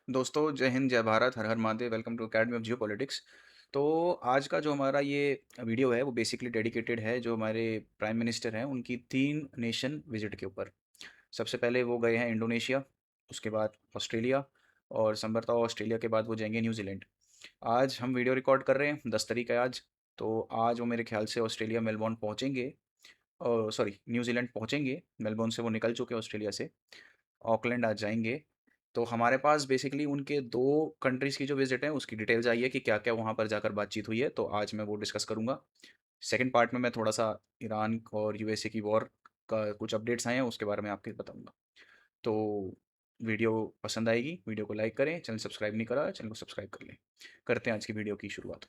दोस्तों, जय हिंद, जय भारत, हर हर महादेव। Welcome to academy of geopolitics. तो आज का जो हमारा ये वीडियो है वो बेसिकली डेडिकेटेड है जो हमारे प्राइम मिनिस्टर हैं उनकी 3 नेशन विजिट के ऊपर। सबसे पहले वो गए हैं इंडोनेशिया, उसके बाद ऑस्ट्रेलिया और संभवतः ऑस्ट्रेलिया के बाद वो जाएंगे न्यूजीलैंड। आज हम वीडियो रिकॉर्ड कर रहे हैं, 10 तारीख है आज। तो आज वो मेरे ख्याल से ऑस्ट्रेलिया मेलबोर्न पहुँचेंगे, सॉरी न्यूजीलैंड पहुँचेंगे। मेलबोर्न से वो निकल चुके हैं ऑस्ट्रेलिया से, ऑकलैंड आज जाएंगे। तो हमारे पास बेसिकली उनके 2 कंट्रीज़ की जो विज़िट है उसकी डिटेल्स आई है कि क्या-क्या वहाँ पर जाकर बातचीत हुई है, तो आज मैं वो डिस्कस करूँगा। सेकंड पार्ट में मैं थोड़ा-सा ईरान और यूएसए की वॉर का कुछ अपडेट्स आए हैं उसके बारे में आपको बताऊँगा। तो वीडियो पसंद आएगी, वीडियो को लाइक करें, चैनल सब्सक्राइब नहीं करा है, चैनल को सब्सक्राइब कर लें। करते हैं आज की वीडियो की शुरुआत।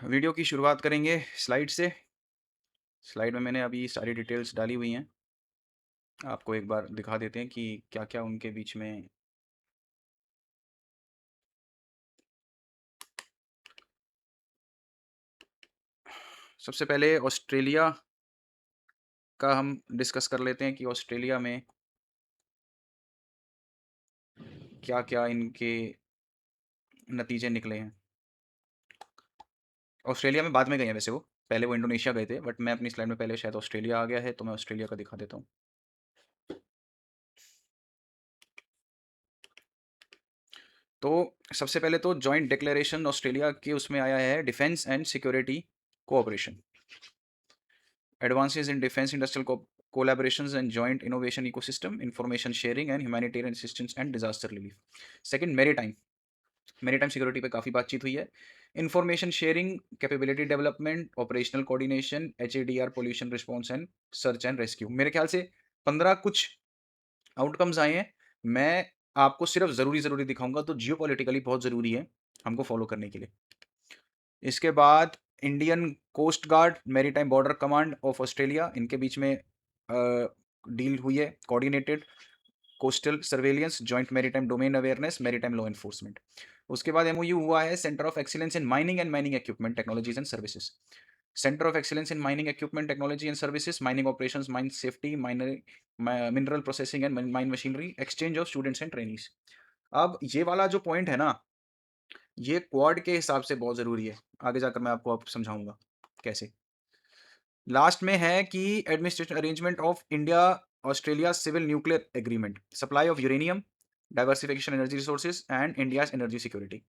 वीडियो की शुरुआत करेंगे स्लाइड से। स्लाइड में मैंने अभी सारी डिटेल्स डाली हुई हैं। आपको एक बार दिखा देते हैं कि क्या-क्या उनके बीच में। सबसे पहले ऑस्ट्रेलिया का हम डिस्कस कर लेते हैं कि ऑस्ट्रेलिया में क्या-क्या इनके नतीजे निकले हैं। ऑस्ट्रेलिया में बाद में गए हैं वैसे वो, पहले वो इंडोनेशिया गए थे, बट मैं अपनी स्लाइड में पहले शायद ऑस्ट्रेलिया आ गया है, तो मैं ऑस्ट्रेलिया का दिखा देता हूँ। तो सबसे पहले तो जॉइंट डिक्लेरेशन ऑस्ट्रेलिया के उसमें आया है, defence and security cooperation, advances in defence industrial collaborations and joint innovation ecosystem, information sharing and humanitarian assistance and disaster relief. Second, maritime security पे काफ़ी बातचीत हुई है। Information sharing, capability development, operational coordination, HADR, pollution response and search and rescue. मेरे ख्याल से 15 कुछ outcomes आए हैं। मैं आपको सिर्फ ज़रूरी दिखाऊंगा, तो जियोपॉलिटिकली बहुत ज़रूरी है हमको फॉलो करने के लिए। इसके बाद Indian coast guard, maritime border command of Australia, इनके बीच में डील हुई है, coordinated coastal surveillance, joint maritime domain awareness, maritime law enforcement. उसके बाद एमओयू हुआ है centre of excellence in mining and mining equipment technologies and services, centre of excellence in mining equipment technology and services, mining operations, mine safety, mineral processing and mine machinery, exchange of students and trainees. अब ये वाला जो point है ना, ये quad के हिसाब से बहुत जरूरी है। आगे जाकर मैं आपको समझाऊंगा कैसे। लास्ट में है कि administration arrangement of India Australia civil nuclear agreement, supply of uranium, diversification energy resources and India energy security.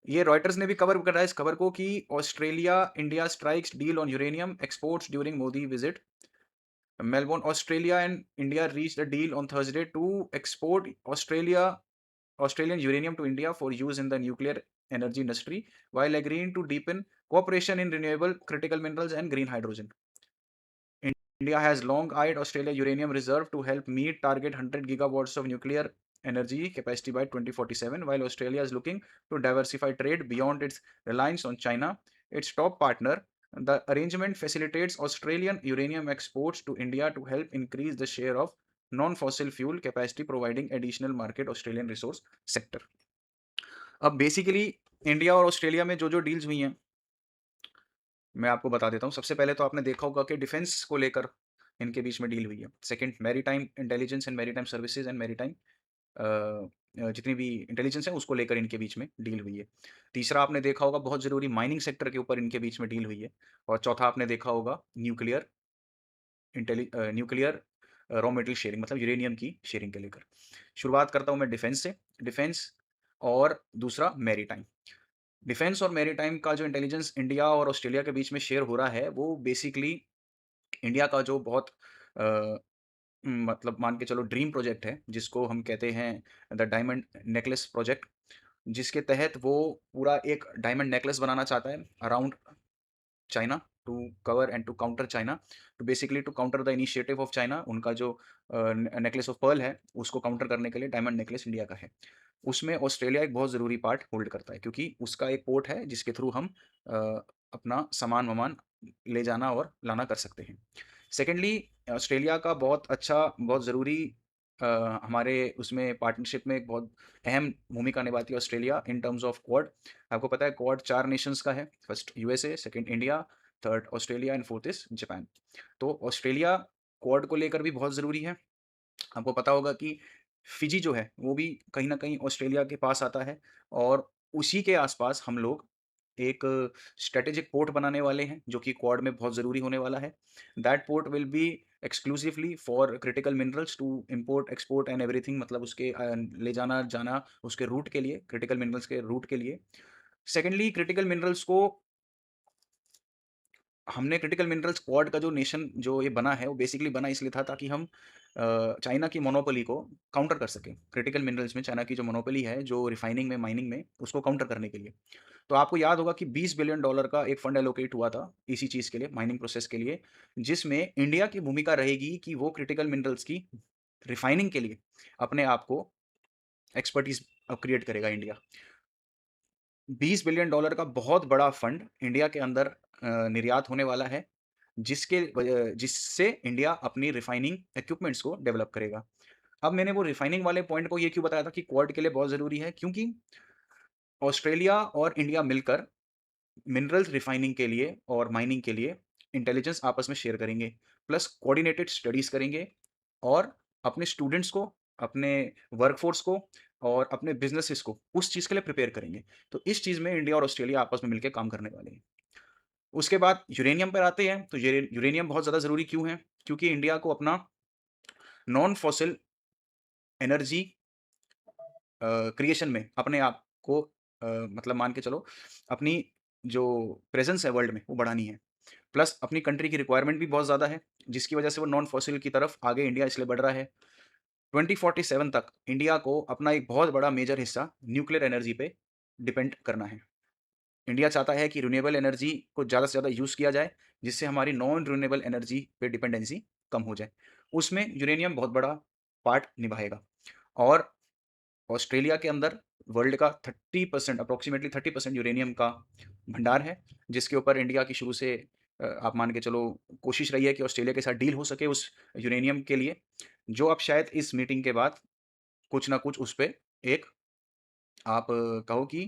ये रॉयटर्स ने भी कवर करा है इस खबर को कि Australia India strikes deal on uranium exports during Modi visit Melbourne. Australia and India reach the deal on Thursday to export Australian uranium to India for use in the nuclear energy industry, while agreeing to deepen cooperation in renewable critical minerals and green hydrogen. India has long eyed Australia uranium reserve to help meet target 100 gigawatts of nuclear energy capacity by 2047, while Australia is looking to diversify trade beyond its reliance on China, its top partner. The arrangement facilitates Australian uranium exports to India to help increase the share of non-fossil fuel capacity, providing additional market Australian resource sector. अब basically India और Australia में जो deals हुई हैं मैं आपको बता देता हूँ। सबसे पहले तो आपने देखा होगा कि डिफेंस को लेकर इनके बीच में डील हुई है। Second, maritime intelligence and maritime services and maritime जितनी भी इंटेलिजेंस है उसको लेकर इनके बीच में डील हुई है। तीसरा आपने देखा होगा बहुत ज़रूरी माइनिंग सेक्टर के ऊपर इनके बीच में डील हुई है। और चौथा आपने देखा होगा न्यूक्लियर रॉ मटेरियल शेयरिंग, मतलब यूरेनियम की शेयरिंग के लेकर। शुरुआत करता हूँ मैं डिफेंस से। डिफेंस और दूसरा मैरीटाइम। डिफेंस और मैरीटाइम का जो इंटेलिजेंस इंडिया और ऑस्ट्रेलिया के बीच में शेयर हो रहा है वो बेसिकली इंडिया का जो बहुत मतलब मान के चलो ड्रीम प्रोजेक्ट है जिसको हम कहते हैं द डायमंड नेकलेस प्रोजेक्ट, जिसके तहत वो पूरा एक डायमंड नेकलेस बनाना चाहता है around China to cover and to counter China, to basically to counter the initiative of China. उनका जो नेकलेस ऑफ पर्ल है उसको काउंटर करने के लिए डायमंड नेकलेस इंडिया का है। उसमें ऑस्ट्रेलिया एक बहुत ज़रूरी पार्ट होल्ड करता है क्योंकि उसका एक पोर्ट है जिसके थ्रू हम अपना सामान वामान ले जाना और लाना कर सकते हैं। सेकेंडली, ऑस्ट्रेलिया का बहुत अच्छा बहुत ज़रूरी हमारे उसमें पार्टनरशिप में एक बहुत अहम भूमिका निभाती है Australia in terms of quad. आपको पता है क्वाड 4 नेशंस का है, first USA, second India, third Australia and fourth is Japan. तो ऑस्ट्रेलिया क्वाड को लेकर भी बहुत ज़रूरी है। आपको पता होगा कि फिजी जो है वो भी कहीं न कहीं ऑस्ट्रेलिया के पास आता है और उसी के आस-पास हम लोग एक स्ट्रैटेजिक पोर्ट बनाने वाले हैं, जो कि क्वाड में बहुत ज़रूरी होने वाला है। That port will be exclusively for critical minerals to import, export and everything, मतलब उसके ले जाना, जाना उसके रूट के लिए, क्रिटिकल मिनरल्स के रूट के लिए। सेकेंडली क्रिटिकल मिनरल्स को हमने क्रिटिकल मिनरल्स क्वाड का जो नेशन जो ये बना है वो बेसिकली बना इसलिए था ताकि हम चाइना की मोनोपोली को काउंटर कर सकें। क्रिटिकल मिनरल्स में चाइना की जो मोनोपोली है जो रिफाइनिंग में, माइनिंग में, उसको काउंटर करने के लिए। तो आपको याद होगा कि $20 बिलियन का एक फंड एलोकेट हुआ था इसी चीज़ के लिए, माइनिंग प्रोसेस के लिए, जिसमें इंडिया की भूमिका रहेगी कि वो क्रिटिकल मिनरल्स की रिफाइनिंग के लिए अपने आप को एक्सपर्टीज क्रिएट करेगा इंडिया। $20 बिलियन का बहुत बड़ा फंड इंडिया के अंदर निर्यात होने वाला है, जिससे इंडिया अपनी रिफाइनिंग इक्विपमेंट्स को डेवलप करेगा। अब मैंने वो रिफाइनिंग वाले पॉइंट को ये क्यों बताया था कि क्वाड के लिए बहुत ज़रूरी है, क्योंकि ऑस्ट्रेलिया और इंडिया मिलकर मिनरल्स रिफाइनिंग के लिए और माइनिंग के लिए इंटेलिजेंस आपस में शेयर करेंगे, प्लस कोऑर्डिनेटेड स्टडीज़ करेंगे और अपने स्टूडेंट्स को, अपने वर्कफोर्स को और अपने बिजनेसेस को उस चीज़ के लिए प्रिपेयर करेंगे। तो इस चीज़ में इंडिया और ऑस्ट्रेलिया आपस में मिलकर काम करने वाले हैं। उसके बाद यूरेनियम पर आते हैं, तो यूरेनियम बहुत ज़्यादा ज़रूरी क्यों है? क्योंकि इंडिया को अपना नॉन फॉसिल एनर्जी क्रिएशन में अपने आप को मतलब मान के चलो अपनी जो प्रेजेंस है वर्ल्ड में वो बढ़ानी है। प्लस अपनी कंट्री की रिक्वायरमेंट भी बहुत ज़्यादा है, जिसकी वजह से वो नॉन फॉसिल की तरफ आगे इंडिया इसलिए बढ़ रहा है। 2047 तक इंडिया को अपना एक बहुत बड़ा मेजर हिस्सा न्यूक्लियर एनर्जी पे डिपेंड करना है। इंडिया चाहता है कि रिन्यूएबल एनर्जी को ज़्यादा से ज़्यादा यूज़ किया जाए, जिससे हमारी नॉन रिन्यूएबल एनर्जी पे डिपेंडेंसी कम हो जाए। उसमें यूरेनियम बहुत बड़ा पार्ट निभाएगा और ऑस्ट्रेलिया के अंदर वर्ल्ड का 30%, अप्रोक्सीमेटली 30% यूरेनियम का भंडार है, जिसके ऊपर इंडिया की शुरू से आप मान के चलो कोशिश रही है कि ऑस्ट्रेलिया के साथ डील हो सके उस यूरेनियम के लिए, जो अब शायद इस मीटिंग के बाद कुछ ना कुछ उस पे एक आप कहो कि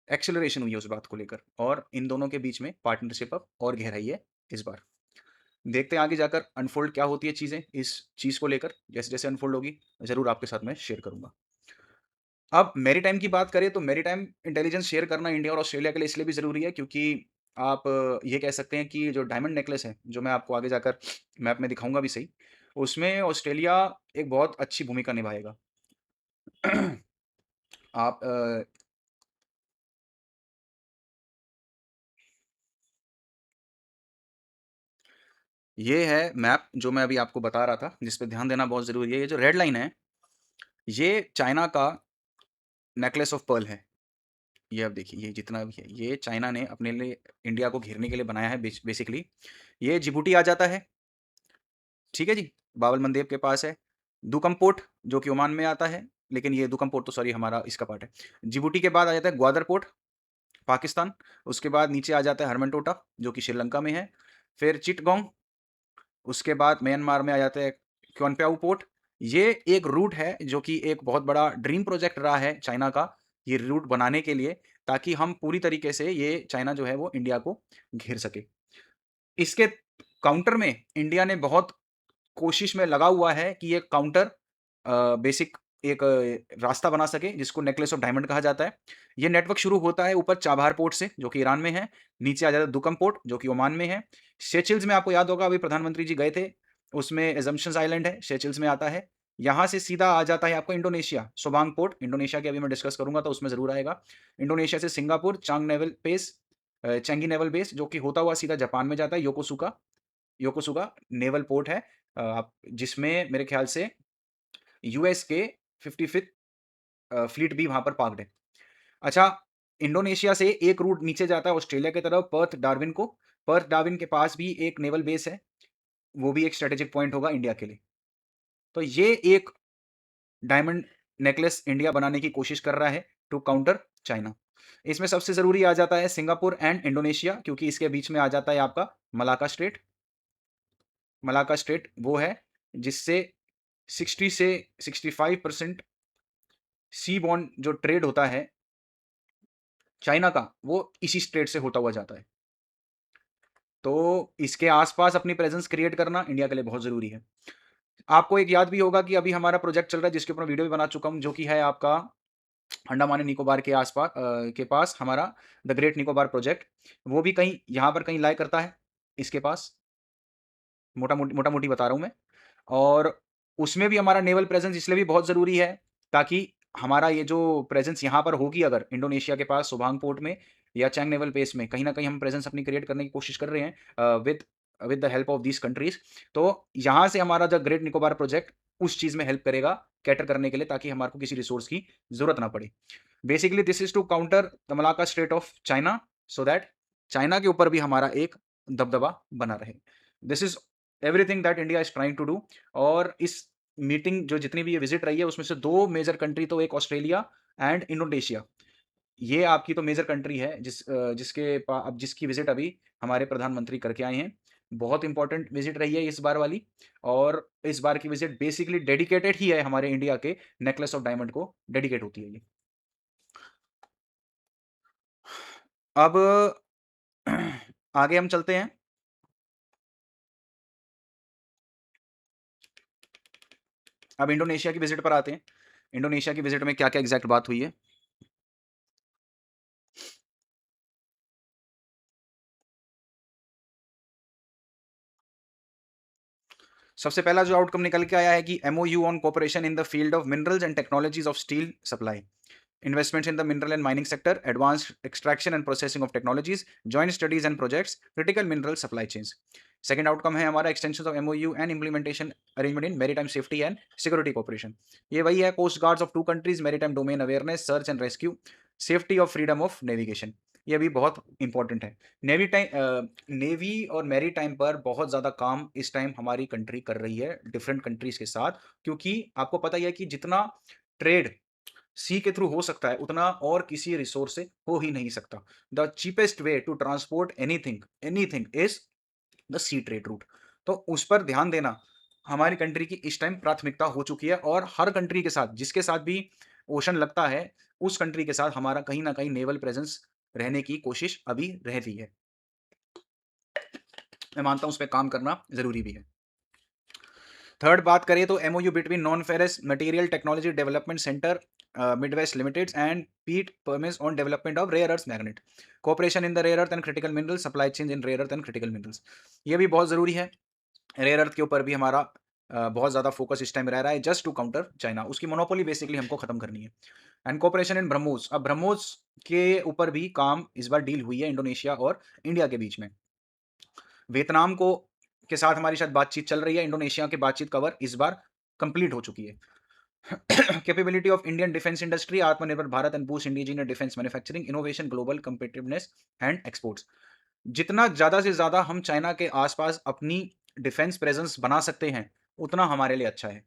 एक्सेलरेशन हुई है उस बात को लेकर और इन दोनों के बीच में पार्टनरशिप अब और गहराई है इस बार। देखते हैं आगे जाकर अनफोल्ड क्या होती है चीज़ें इस चीज़ को लेकर, जैसे-जैसे अनफोल्ड होगी ज़रूर आपके साथ मैं शेयर करूँगा। अब मैरीटाइम की बात करें तो मैरीटाइम इंटेलिजेंस शेयर करना इंडिया और ऑस्ट्रेलिया के लिए इसलिए भी ज़रूरी है क्योंकि आप ये कह सकते हैं कि जो डायमंड नेकलेस है, जो मैं आपको आगे जाकर मैप में दिखाऊँगा भी सही, उसमें ऑस्ट्रेलिया एक बहुत अच्छी भूमिका निभाएगा। आप ये है मैप जो मैं अभी आपको बता रहा था, जिस पे ध्यान देना बहुत ज़रूरी है। ये जो रेड लाइन है, ये चाइना का नेकलेस ऑफ पर्ल है। ये आप देखिए, ये जितना भी है, ये चाइना ने अपने लिए इंडिया को घेरने के लिए बनाया है बेसिकली। ये जिबूटी आ जाता है, ठीक है जी? बाब-अल मंदेब के पास है। दुकम पोर्ट जो कि ओमान में आता है, लेकिन ये दुकम पोर्ट तो सॉरी हमारा इसका पार्ट है। जिबूटी के बाद आ जाता है ग्वादर पोर्ट, पाकिस्तान। उसके बाद नीचे आ जाता है हरमनटोटा जो कि श्रीलंका में है। फिर चिटगोंग, उसके बाद म्यांमार में आ जाता है क्योंगपेओ पोर्ट। ये एक रूट है जो कि एक बहुत बड़ा ड्रीम प्रोजेक्ट रहा है चाइना का, ये रूट बनाने के लिए, ताकि हम पूरी तरीके से ये चाइना जो है वो इंडिया को घेर सके। इसके काउंटर में इंडिया ने बहुत कोशिश में लगा हुआ है कि ये काउंटर बेसिक एक रास्ता बना सके जिसको नेकलेस ऑफ डायमंड कहा जाता है। ये नेटवर्क शुरू होता है ऊपर चाबहार पोर्ट से जो कि ईरान में है, नीचे आ जाता है दुकम पोर्ट जो कि ओमान में है। सेशेल्स में आपको याद होगा अभी प्रधानमंत्री जी गए थे, उसमें असम्पशन्स आइलैंड है, सेशेल्स में आता है। यहाँ से सीधा आ जाता है आपका इंडोनेशिया, सोबांग पोर्ट, इंडोनेशिया की अभी मैं डिस्कस करूँगा तो उसमें ज़रूर आएगा। इंडोनेशिया से सिंगापुर, चेंगी नेवल बेस जो कि होता हुआ सीधा जापान में जाता है, योकोसुका नेवल पोर्ट है आप जिसमें मेरे ख्याल से यूएस के 55th फ्लीट भी वहाँ पर पार्क्ड है। अच्छा, इंडोनेशिया से एक रूट नीचे जाता है ऑस्ट्रेलिया की तरफ पर्थ डार्विन के पास भी एक नेवल बेस है, वो भी एक स्ट्रैटेजिक पॉइंट होगा इंडिया के लिए। तो ये एक डायमंड नेकलेस इंडिया बनाने की कोशिश कर रहा है टू काउंटर चाइना। इसमें सबसे ज़रूरी आ जाता है सिंगापुर एंड इंडोनेशिया क्योंकि इसके बीच में आ जाता है आपका मलाक्का स्ट्रेट। मलाक्का स्ट्रेट वो है जिससे 60 से 65% सी बॉर्न जो ट्रेड होता है चाइना का, वो इसी स्ट्रेट से होता हुआ जाता है। तो इसके आसपास अपनी प्रेजेंस क्रिएट करना इंडिया के लिए बहुत ज़रूरी है। आपको एक याद भी होगा कि अभी हमारा प्रोजेक्ट चल रहा है जिसके ऊपर मैं वीडियो भी बना चुका हूँ, जो कि है आपका अंडमान एंड निकोबार के आसपास के पास हमारा द ग्रेट निकोबार प्रोजेक्ट। वो भी कहीं यहाँ पर कहीं लाई करता है इसके पास, मोटा-मोटी बता रहा हूँ मैं। और उसमें भी हमारा नेवल प्रेज़ेंस इसलिए भी बहुत ज़रूरी है, ताकि हमारा ये जो प्रेज़ेंस यहाँ पर होगी अगर इंडोनेशिया के पास सुबांग पोर्ट में या चैंग नेवल बेस में, कहीं न कहीं हम प्रेज़ेंस अपनी क्रिएट करने की कोशिश कर रहे हैं with with the help of these countries. तो यहाँ से हमारा द ग्रेट निकोबार प्रोजेक्ट उस चीज़ में हेल्प करेगा कैटर करने के लिए, ताकि हमारे को किसी रिसोर्स की ज़रूरत ना पड़े। Basically this is to counter the Malacca strait of China, so that China के ऊपर भी हमारा एक दबदबा बना रहे। This is everything that India is trying to do. और इस मीटिंग जो जितनी भी ये विज़िट रही है उसमें से 2 मेजर कंट्री तो एक ऑस्ट्रेलिया एंड इंडोनेशिया। ये आपकी तो मेजर कंट्री है जिसकी विज़िट अभी हमारे प्रधानमंत्री करके आए हैं। बहुत इंपॉर्टेंट विज़िट रही है इस बार वाली। और इस बार की विज़िट बेसिकली डेडिकेटेड ही है हमारे इंडिया के नेकलेस ऑफ डायमंड को डेडिकेट होती है ये। अब आगे हम चलते हैं। अब इंडोनेशिया की विज़िट पर आते हैं। इंडोनेशिया की विज़िट में क्या-क्या एग्ज़ैक्ट बात हुई है। सबसे पहला जो आउटकम निकल के आया है कि MOU on cooperation in the field of minerals and technologies of steel supply, investments in the mineral and mining sector, advanced extraction and processing of technologies, joint studies and projects, critical mineral supply chains. Second outcome है हमारा extension of MOU and implementation arrangement in maritime safety and security cooperation. ये वही है, coast guards of 2 countries, maritime domain awareness, search and rescue, safety of freedom of navigation. ये भी बहुत important है। Navy और मैरी टाइम पर बहुत ज़्यादा काम इस टाइम हमारी कंट्री कर रही है डिफरेंट कंट्रीज के साथ, क्योंकि आपको पता ही है कि जितना ट्रेड सी के थ्रू हो सकता है उतना और किसी रिसोर्स से हो ही नहीं सकता। The cheapest way to transport anything anything is the sea trade route. तो उस पर ध्यान देना हमारी कंट्री की इस टाइम प्राथमिकता हो चुकी है। और हर कंट्री के साथ जिसके साथ भी ओशन लगता है, उस कंट्री के साथ हमारा कहीं ना कहीं नेवल प्रेजेंस रहने की कोशिश अभी रहती है। मैं मानता हूं उस पर काम करना जरूरी भी है। थर्ड बात करें तो MOU between non ferrous material technology development centre Midwest Limited and Pete Permis on development of rare earth magnet, cooperation in the rare earth and critical minerals, supply chain in rare earth and critical minerals. ये भी बहुत जरूरी है। Rare earth के ऊपर भी हमारा बहुत ज़्यादा फोकस इस टाइम रह रहा है, जस्ट टू काउंटर चाइना। उसकी मोनोपोली बेसिकली हमको खत्म करनी है। एंड कोऑपरेशन इन ब्रह्मोस, अब ब्रह्मोस के ऊपर भी काम इस बार डील हुई है इंडोनेशिया और इंडिया के बीच में। वियतनाम को के साथ हमारी शायद बातचीत चल रही है। इंडोनेशिया की बातचीत कवर इस बार कंप्लीट हो चुकी है। Capability of Indian defence industry, Atmanirbhar Bharat and boost indigenous defence manufacturing, innovation, global competitiveness and exports. जितना ज़्यादा से ज़्यादा हम चाइना के आसपास अपनी डिफेंस प्रेजेंस बना सकते हैं, उतना हमारे लिए अच्छा है।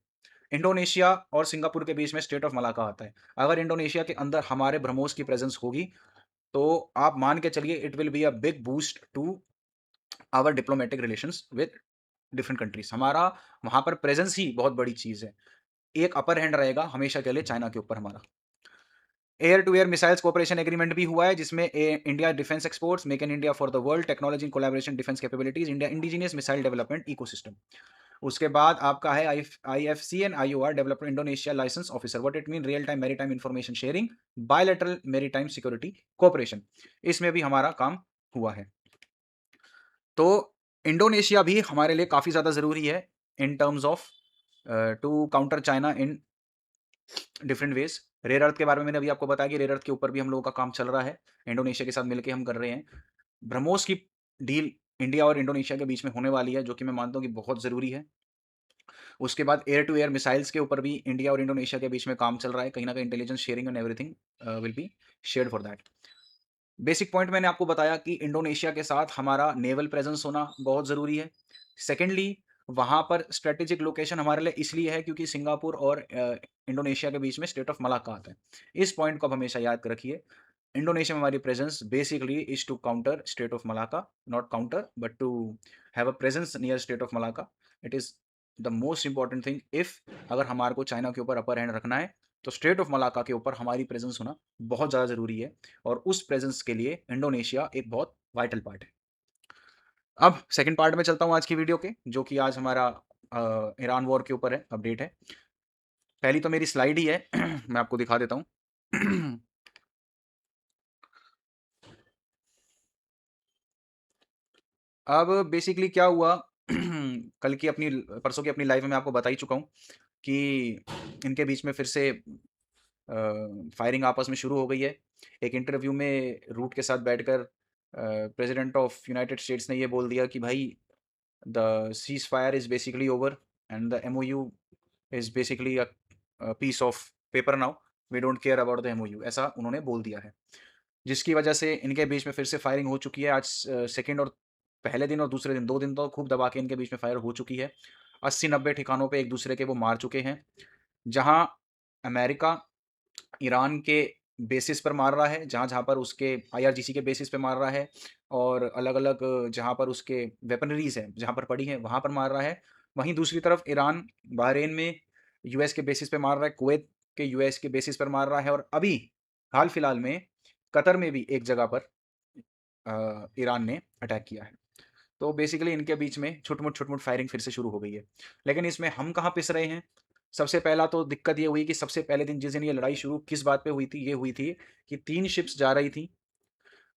इंडोनेशिया और सिंगापुर के बीच में स्टेट ऑफ मलाका आता है। अगर इंडोनेशिया के अंदर हमारे ब्रह्मोस की प्रेजेंस होगी, तो आप मान के चलिए it will be a big boost to our diplomatic relations with different countries. हमारा वहां पर प्रेजेंस ही बहुत बड़ी चीज है। एक अपर हैंड रहेगा हमेशा के लिए चाइना के ऊपर हमारा। Air to air missiles cooperation agreement भी हुआ है, जिसमें India defence exports, make in India for the world, technology collaboration, defence capabilities, India indigenous missile development ecosystem. उसके बाद आपका है IFC and IOR developer Indonesia licence officer, what it mean real time maritime information sharing, bilateral maritime security cooperation. इसमें भी हमारा काम हुआ है। तो इंडोनेशिया भी हमारे लिए काफ़ी ज़्यादा ज़रूरी है in terms of to counter China in different ways. Rare earth के बारे में मैंने अभी आपको बताया कि रेयर अर्थ के ऊपर भी हम लोगों का काम चल रहा है, इंडोनेशिया के साथ मिलकर हम कर रहे हैं। ब्रह्मोस की डील इंडिया और इंडोनेशिया के बीच में होने वाली है, जो कि मैं मानता हूँ कि बहुत ज़रूरी है। उसके बाद एयर टू एयर मिसाइल्स के ऊपर भी इंडिया और इंडोनेशिया के बीच में काम चल रहा है, कहीं ना कहीं intelligence sharing and everything will be shared for that. Basic point मैंने आपको बताया कि इंडोनेशिया के साथ हमारा नेवल प्रेजेंस होना बहुत ज़रूरी है। सेकेंडली, वहाँ पर स्ट्रेटेजिक लोकेशन हमारे लिए इसलिए है क्योंकि सिंगापुर और इंडोनेशिया के बीच में स्टेट ऑफ मलाक्का आता है। इस पॉइंट को आप हमेशा याद रखिए। इंडोनेशिया में हमारी presence basically is to counter state of Malacca, not counter but to have a presence near state of Malacca. It is the most important thing, if अगर हमारे को चाइना के ऊपर अपर हैंड रखना है तो स्ट्रेट ऑफ मलाका के ऊपर हमारी प्रेजेंस होना बहुत ज़्यादा ज़रूरी है, और उस प्रेजेंस के लिए इंडोनेशिया एक बहुत वाइटल पार्ट है। अब सेकंड पार्ट में चलता हूँ आज की वीडियो के, जो कि आज हमारा ईरान वॉर के ऊपर है, अपडेट है। पहली तो मेरी स्लाइड ही है मैं आपको दिखा देता हूँ। अब बेसिकली क्या हुआ, कल की अपनी परसों की अपनी लाइव में आपको बता ही चुका हूँ कि इनके बीच में फिर से फायरिंग आपस में शुरू हो गई है। एक इंटरव्यू में रूट के साथ बैठकर प्रेसिडेंट ऑफ यूनाइटेड स्टेट्स ने ये बोल दिया कि भाई the ceasefire is basically over and the MOU is basically a piece of paper now, we don't care about the MOU, ऐसा उन्होंने बोल दिया है। जिसकी वजह से इनके बीच में फिर से फायरिंग हो चुकी है। आज सेकंड और पहले दिन और दूसरे दिन 2 दिन तो खूब दबा के इनके बीच में फायर हो चुकी है। 80-90 ठिकानों पे एक दूसरे के वो मार चुके हैं। जहाँ अमेरिका ईरान के बेसिस पर मार रहा है, जहाँ-जहाँ पर उसके आईआरजीसी के बेसिस पे मार रहा है, और अलग-अलग जहाँ पर उसके वेपनरीज़ हैं, जहाँ पर पड़ी हैं, वहाँ पर मार रहा है। वहीं दूसरी तरफ ईरान बहरीन में यूएस के बेसिस पे मार रहा है, कुवैत के यूएस के बेसिस पर मार रहा है, और अभी हाल-फिलहाल में कतर में भी एक जगह पर ईरान ने अटैक किया है। तो बेसिकली इनके बीच में छुट-मुट फायरिंग फिर से शुरू हो गई है। लेकिन इसमें हम कहाँ पिस रहे हैं? सबसे पहला तो दिक्कत ये हुई कि सबसे पहले दिन जिस दिन ये लड़ाई शुरू किस बात पे हुई थी? ये हुई थी कि 3 शिप्स जा रही थी।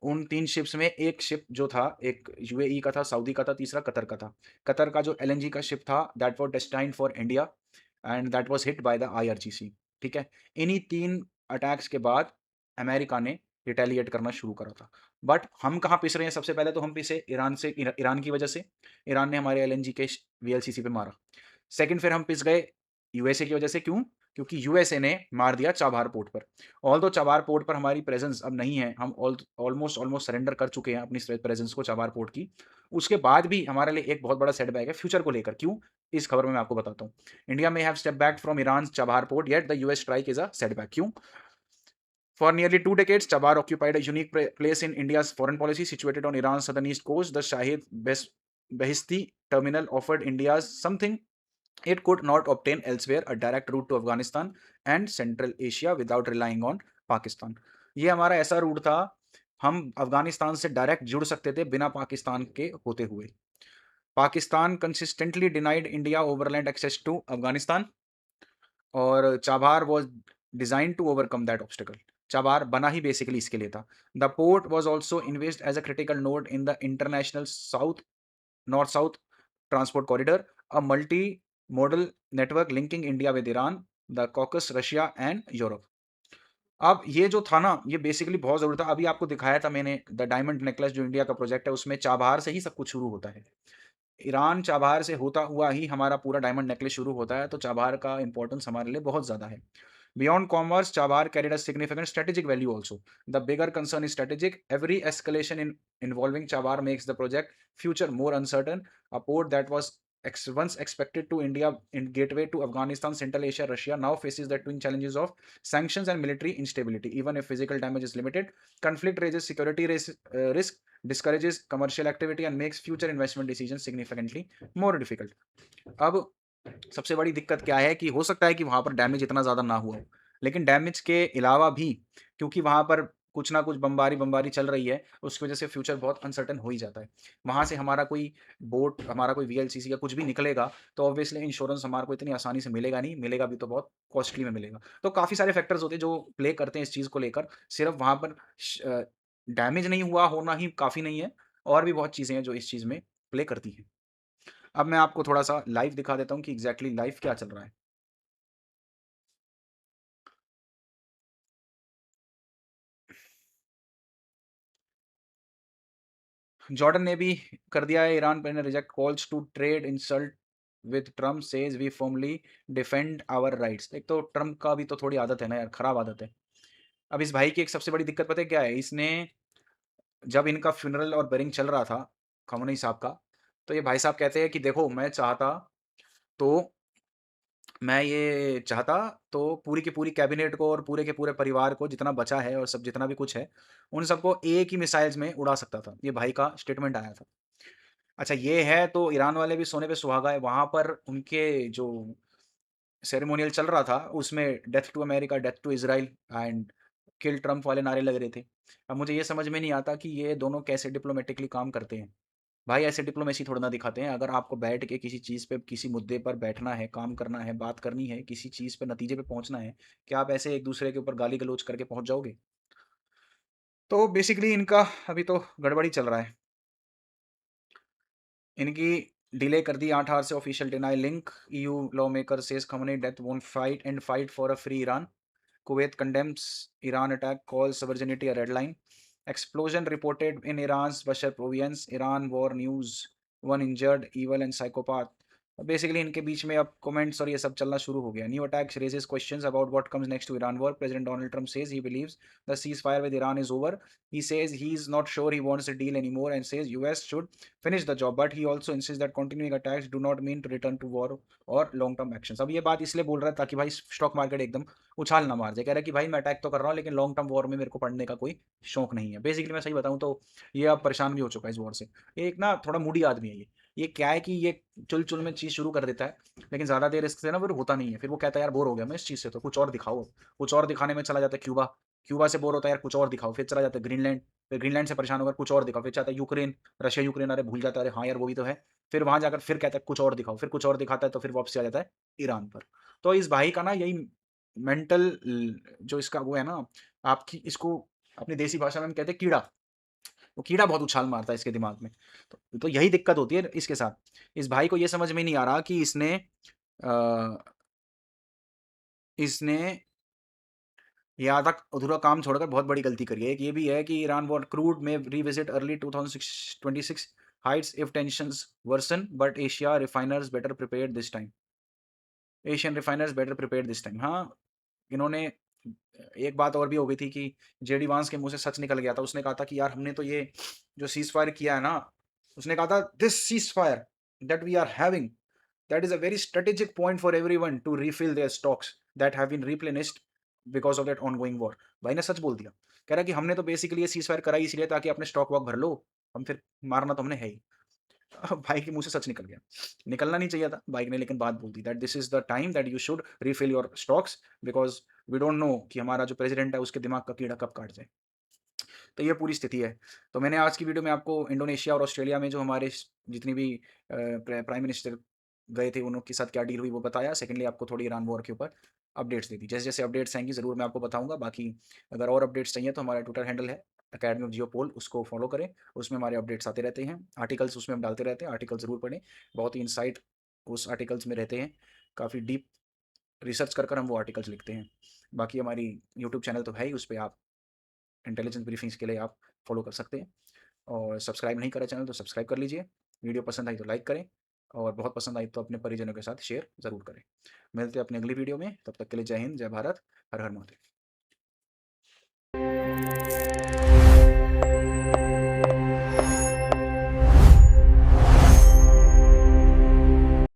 उन 3 शिप्स में एक शिप जो था, एक यूएई का था, सऊदी का था, तीसरा कतर का था। कतर का जो एलएनजी का शिप था, that was destined for India and that was hit by the IRGC, ठीक है? इन्हीं 3 अटैक्स के बाद अमेरिका ने रिटेलिएट करना शुरू करा था। बट हम कहाँ पिस रहे हैं? सबसे पहले तो हम पिसे ईरान की वजह से। ईरान ने हमारे एलएनजी के वीएलसीसी पे मारा। सेकंड फिर हम पिस गए यूएसए की वजह से, क्यों? क्योंकि यूएसए ने मार दिया चाबहार पोर्ट पर। ऑल्दो चाबहार पोर्ट पर हमारी प्रेजेंस अब नहीं है, हम ऑलमोस्ट ऑलमोस्ट सरेंडर कर चुके हैं अपनी प्रेजेंस को चाबहार पोर्ट की। उसके बाद भी हमारे लिए एक बहुत बड़ा सेटबैक है फ्यूचर को लेकर। क्यों? इस खबर में मैं आपको बताता हूँ। इंडिया में have step back from Iran Chabahar port, yet the US strike is a setback. क्यों? For nearly 2 decades, Chabahar occupied a unique place in India's foreign policy. Situated on Iran's southern east coast, the Shahid Behishti terminal offered India's something it could not obtain elsewhere, a direct route to Afghanistan and Central Asia without relying on Pakistan. ये हमारा ऐसा root था, हम अफगानिस्तान से direct जुड़ सकते थे बिना पाकिस्तान के होते हुए। Pakistan consistently denied India overland access to Afghanistan, और Chabahar was design to overcome that obstacle. Chabahar बना ही बेसिकली इसके लिए था। The port was also invested as a critical node in the international south north south transport corridor, a multi modal network linking India with Iran, the Caucasus, Russia and Europe. अब ये जो था ना, ये basically बहुत ज़रूरी था। अभी आपको दिखाया था मैंने द डायमंड नेकलेस जो इंडिया का प्रोजेक्ट है, उसमें चाबहार से ही सब कुछ शुरू होता है। ईरान चाबहार से होता हुआ ही हमारा पूरा डायमंड नेकलेस शुरू होता है, तो चाबहार का इंपॉर्टेंस हमारे लिए बहुत ज़्यादा है। Beyond commerce, Chabahar carried a significant strategic value also. The bigger concern is strategic. Every escalation involving Chabahar makes the project future more uncertain. A port that was once expected to India in gateway to Afghanistan, Central Asia, Russia now faces the twin challenges of sanctions and military instability. Even if physical damage is limited, conflict raises security risk, discourages commercial activity, and makes future investment decisions significantly more difficult. अब सबसे बड़ी दिक्कत क्या है कि हो सकता है कि वहाँ पर डैमेज इतना ज़्यादा ना हुआ हो, लेकिन डैमेज के अलावा भी क्योंकि वहाँ पर कुछ ना कुछ बमबारी चल रही है, उसकी वजह से फ्यूचर बहुत अनसर्टेन हो ही जाता है। वहाँ से हमारा कोई बोट, हमारा कोई वीएलसीसी या कुछ भी निकलेगा, तो ऑब्वियसली इंश्योरेंस हमारे को इतनी आसानी से मिलेगा नहीं, मिलेगा भी तो बहुत कॉस्टली में मिलेगा। तो काफ़ी सारे फैक्टर्स होते हैं जो प्ले करते हैं इस चीज़ को लेकर। सिर्फ वहाँ पर डैमेज नहीं हुआ होना ही काफ़ी नहीं है, और भी बहुत चीज़ें हैं जो इस चीज़ में प्ले करती हैं। अब मैं आपको थोड़ा-सा लाइव दिखा देता हूँ कि एग्ज़ैक्टली लाइव क्या चल रहा है। जॉर्डन ने भी कर दिया है, ईरान पर ने reject calls to trade insult with Trump, says we firmly defend our rights. एक तो ट्रम्प का भी तो थोड़ी आदत है ना यार, खराब आदत है। अब इस भाई की एक सबसे बड़ी दिक्कत पता है क्या है? इसने जब इनका फ्यूनरल और बेरिंग चल रहा था, खamenei साहब का, तो ये भाई साहब कहते हैं कि देखो मैं चाहता तो मैं ये चाहता तो पूरी की पूरी कैबिनेट को और पूरे के पूरे परिवार को जितना बचा है और सब जितना भी कुछ है, उन सबको एक ही मिसाइल्स में उड़ा सकता था। ये भाई का स्टेटमेंट आया था। अच्छा ये है तो ईरान वाले भी सोने पे सुहागा है, वहाँ पर उनके जो सेरेमोनियल चल रहा था, उसमें death to America, death to Israel and kill Trump वाले नारे लग रहे थे। अब मुझे ये समझ में नहीं आता कि ये दोनों कैसे डिप्लोमैटिकली काम करते हैं। भाई ऐसे डिप्लोमेसी थोड़ी ना दिखाते हैं, अगर आपको बैठ के किसी चीज़ पे, किसी मुद्दे पर बैठना है, काम करना है, बात करनी है, किसी चीज़ पे नतीजे पे पहुँचना है, क्या आप ऐसे एक-दूसरे के ऊपर गाली-गलौच करके पहुँच जाओगे? तो बेसिकली इनका अभी तो गड़बड़ ही चल रहा है। इनकी डिले कर दी 8 आवर से official deny link, EU law maker says खamenei death won't fight and fight for a free Iran. Kuwait condemns Iran attack, calls sovereignty a red line. Explosion reported in Iran's Bashar province. Iran war news. One injured, evil and psychopath. Basically इनके बीच में अब comments और ये सब चलना शुरू हो गया. New attacks raises questions about what comes next to Iran war. President Donald Trump says he believes the ceasefire with Iran is over. He says he is not sure he wants a deal anymore and says US should finish the job. But he also insists that continuing attacks do not mean to return to war और long term actions. अब ये बात इसलिए बोल रहा है ताकि भाई स्टॉक मार्केट एकदम उछाल ना मार जाए. कह रहा है कि भाई मैं अटैक तो कर रहा हूँ लेकिन लॉन्ग टर्म वॉर में मेरे को पढ़ने का कोई शौक नहीं है. बेसिकली मैं सही बताऊँ तो ये अब परेशान भी हो चुका है इस वॉर से. ये एक ना थोड़ा मूडी आदमी है ये क्या है कि ये चुल-चुल में चीज़ शुरू कर देता है, लेकिन ज़्यादा देर इससे ना फिर होता नहीं है. फिर वो कहता है यार बोर हो गया मैं इस चीज़ से तो कुछ और दिखाओ. कुछ और दिखाने में चला जाता है क्यूबा. क्यूबा से बोर होता है यार कुछ और दिखाओ. फिर चला जाता है ग्रीनलैंड. फिर ग्रीनलैंड से परेशान होकर कुछ और दिखाओ. फिर चाहता है यूक्रेन, रशिया यूक्रेन अरे भूल जाता है अरे हाँ यार वो भी तो है. फिर वहाँ जाकर फिर कहता है कुछ और दिखाओ. फिर कुछ और दिखाता है तो फिर वापस आ जाता है ईरान पर. तो इस भाई का ना यही मेंटल जो इसका वो है ना, आपकी इसको अपनी देसी भाषा में हम कहते हैं कीड़ा. वो कीड़ा बहुत उछाल मारता है इसके दिमाग में. तो यही दिक्कत होती है इसके साथ. इस भाई को ये समझ में नहीं आ रहा कि इसने ये आधा अधूरा काम छोड़कर बहुत बड़ी गलती करी है. एक ये भी है कि Iran war crude may revisit early 2026 highs if tensions worsen but Asia refiners better prepared this time. Asian refiners better prepared this time. हाँ, इन्होंने एक बात और भी हो गई थी कि जेडी वांस के मुंह से सच निकल गया था. उसने कहा था कि यार हमने तो ये जो सीज फायर किया है ना, उसने कहा था this ceasefire that we are having that is a very strategic point for everyone to refill their stocks that have been replenished because of that ongoing war. भाई ने सच बोल दिया. कह रहा है कि हमने तो बेसिकली ये सीज फायर करा ही इसलिए ताकि अपने स्टॉक वॉक भर लो. हम फिर मारना तो हमने है ही. भाई के मुंह से सच निकल गया. निकलना नहीं चाहिए था बाइक ने, लेकिन बात बोल दी that this is the time that you should refill your stocks because we don't know कि हमारा जो प्रेसिडेंट है उसके दिमाग का कीड़ा कब काट जाए. तो ये पूरी स्थिति है. तो मैंने आज की वीडियो में आपको इंडोनेशिया और ऑस्ट्रेलिया में जो हमारे जितनी भी प्राइम मिनिस्टर गए थे उनके साथ क्या डील हुई वो बताया. सेकेंडली आपको थोड़ी ईरान वॉर के ऊपर अपडेट्स दे दी. जैसे जैसे अपडेट्स आएंगी ज़रूर मैं आपको बताऊंगा. बाकी अगर और अपडेट्स चाहिए तो हमारा ट्विटर हैंडल है अकेडमी ऑफ जियोपोल, उसको फॉलो करें. उसमें हमारे अपडेट्स आते रहते हैं. आर्टिकल्स उसमें हम डालते रहते हैं. आर्टिकल ज़रूर पढ़ें. बहुत ही इंसाइट उस आर्टिकल्स में रहते हैं. काफ़ी डीप रिसर्च कर कर हम वो आर्टिकल्स लिखते हैं. बाकी हमारी यूट्यूब चैनल तो है ही, उस पर आप इंटेलिजेंस ब्रीफिंग्स के लिए आप फॉलो कर सकते हैं. और सब्सक्राइब नहीं करा चैनल तो सब्सक्राइब कर लीजिए. वीडियो पसंद आई तो लाइक करें और बहुत पसंद आई तो अपने परिजनों के साथ शेयर ज़रूर करें. मिलते हैं अपनी अगली वीडियो में. तब तक के लिए जय हिंद, जय भारत, हर हर महादेव.